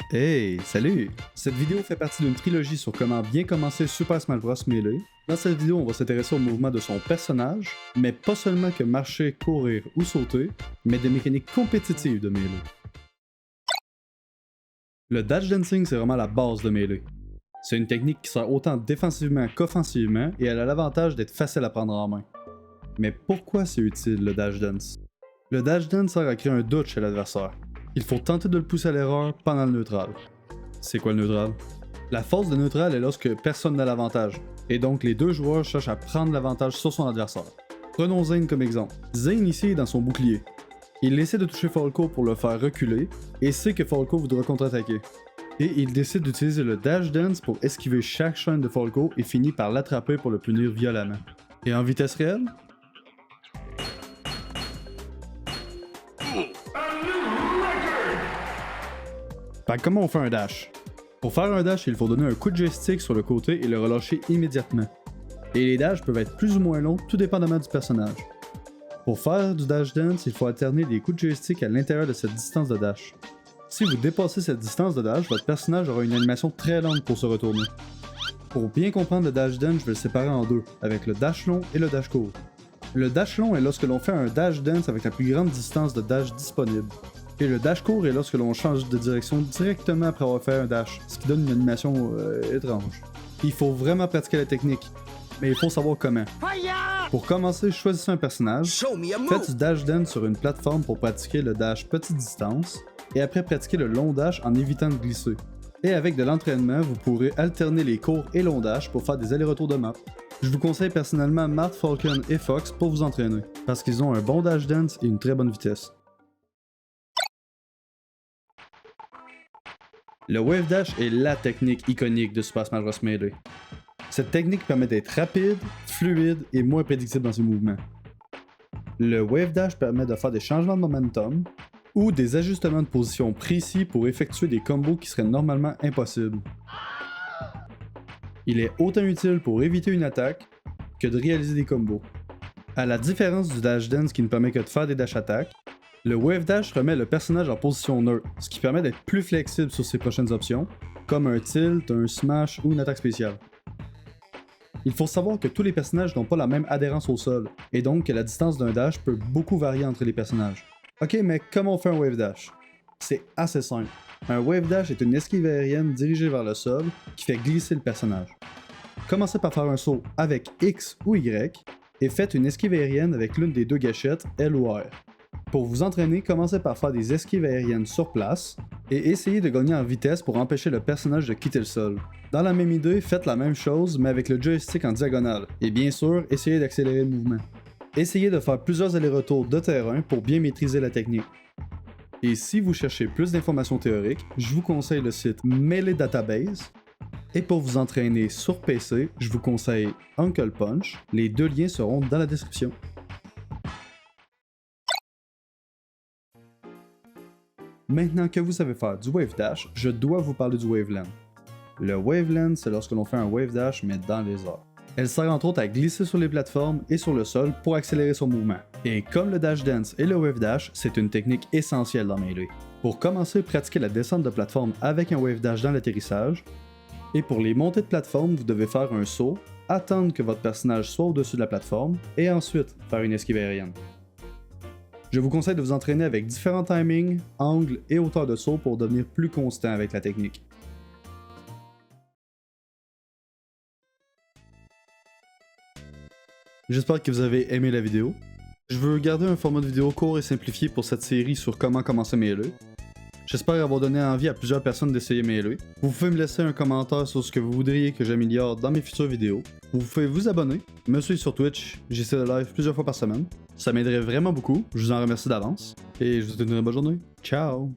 Hey, salut! Cette vidéo fait partie d'une trilogie sur comment bien commencer Super Smash Bros. Melee. Dans cette vidéo, on va s'intéresser au mouvement de son personnage, mais pas seulement que marcher, courir ou sauter, mais des mécaniques compétitives de Melee. Le dash dancing, c'est vraiment la base de Melee. C'est une technique qui sert autant défensivement qu'offensivement et elle a l'avantage d'être facile à prendre en main. Mais pourquoi c'est utile le dash dance? Le dash dance sert à créer un doute chez l'adversaire. Il faut tenter de le pousser à l'erreur pendant le neutral. C'est quoi le neutral? La phase de neutral est lorsque personne n'a l'avantage, et donc les deux joueurs cherchent à prendre l'avantage sur son adversaire. Prenons Zane comme exemple. Zane ici est dans son bouclier. Il essaie de toucher Falco pour le faire reculer, et sait que Falco voudra contre-attaquer. Et il décide d'utiliser le dash dance pour esquiver chaque chaîne de Falco et finit par l'attraper pour le punir violemment. Et en vitesse réelle? Fait comment on fait un dash? Pour faire un dash, il faut donner un coup de joystick sur le côté et le relâcher immédiatement. Et les dashs peuvent être plus ou moins longs, tout dépendamment du personnage. Pour faire du dash dance, il faut alterner des coups de joystick à l'intérieur de cette distance de dash. Si vous dépassez cette distance de dash, votre personnage aura une animation très lente pour se retourner. Pour bien comprendre le dash dance, je vais le séparer en deux, avec le dash long et le dash court. Le dash long est lorsque l'on fait un dash dance avec la plus grande distance de dash disponible. Et le dash court est lorsque l'on change de direction directement après avoir fait un dash, ce qui donne une animation étrange. Il faut vraiment pratiquer la technique, mais il faut savoir comment. Pour commencer, choisissez un personnage, faites du dash dance sur une plateforme pour pratiquer le dash petite distance, et après pratiquer le long dash en évitant de glisser. Et avec de l'entraînement, vous pourrez alterner les courts et longs dash pour faire des allers-retours de map. Je vous conseille personnellement Matt, Falcon et Fox pour vous entraîner, parce qu'ils ont un bon dash dance et une très bonne vitesse. Le Wave Dash est la technique iconique de Super Smash Bros. Melee. Cette technique permet d'être rapide, fluide et moins prédictible dans ses mouvements. Le Wave Dash permet de faire des changements de momentum ou des ajustements de position précis pour effectuer des combos qui seraient normalement impossibles. Il est autant utile pour éviter une attaque que de réaliser des combos. À la différence du Dash Dance qui ne permet que de faire des dash attaques, le Wave Dash remet le personnage en position neutre, ce qui permet d'être plus flexible sur ses prochaines options, comme un tilt, un smash ou une attaque spéciale. Il faut savoir que tous les personnages n'ont pas la même adhérence au sol, et donc que la distance d'un dash peut beaucoup varier entre les personnages. Ok, mais comment on fait un Wave Dash? C'est assez simple. Un Wave Dash est une esquive aérienne dirigée vers le sol qui fait glisser le personnage. Commencez par faire un saut avec X ou Y, et faites une esquive aérienne avec l'une des deux gâchettes L ou R. Pour vous entraîner, commencez par faire des esquives aériennes sur place et essayez de gagner en vitesse pour empêcher le personnage de quitter le sol. Dans la même idée, faites la même chose mais avec le joystick en diagonale et bien sûr, essayez d'accélérer le mouvement. Essayez de faire plusieurs allers-retours de terrain pour bien maîtriser la technique. Et si vous cherchez plus d'informations théoriques, je vous conseille le site Melee Database. Et pour vous entraîner sur PC, je vous conseille Uncle Punch. Les deux liens seront dans la description. Maintenant que vous savez faire du Wave Dash, je dois vous parler du Waveland. Le Waveland, c'est lorsque l'on fait un Wave Dash mais dans les airs. Elle sert entre autres à glisser sur les plateformes et sur le sol pour accélérer son mouvement. Et comme le Dash Dance et le Wave Dash, c'est une technique essentielle dans Melee. Pour commencer, pratiquez la descente de plateforme avec un Wave Dash dans l'atterrissage. Et pour les montées de plateforme, vous devez faire un saut, attendre que votre personnage soit au-dessus de la plateforme, et ensuite faire une esquive aérienne. Je vous conseille de vous entraîner avec différents timings, angles et hauteurs de saut pour devenir plus constant avec la technique. J'espère que vous avez aimé la vidéo. Je veux garder un format de vidéo court et simplifié pour cette série sur comment commencer Melee. J'espère avoir donné envie à plusieurs personnes d'essayer Melee. Vous pouvez me laisser un commentaire sur ce que vous voudriez que j'améliore dans mes futures vidéos. Vous pouvez vous abonner, me suivre sur Twitch, j'essaie de live plusieurs fois par semaine. Ça m'aiderait vraiment beaucoup, je vous en remercie d'avance. Et je vous souhaite une bonne journée. Ciao!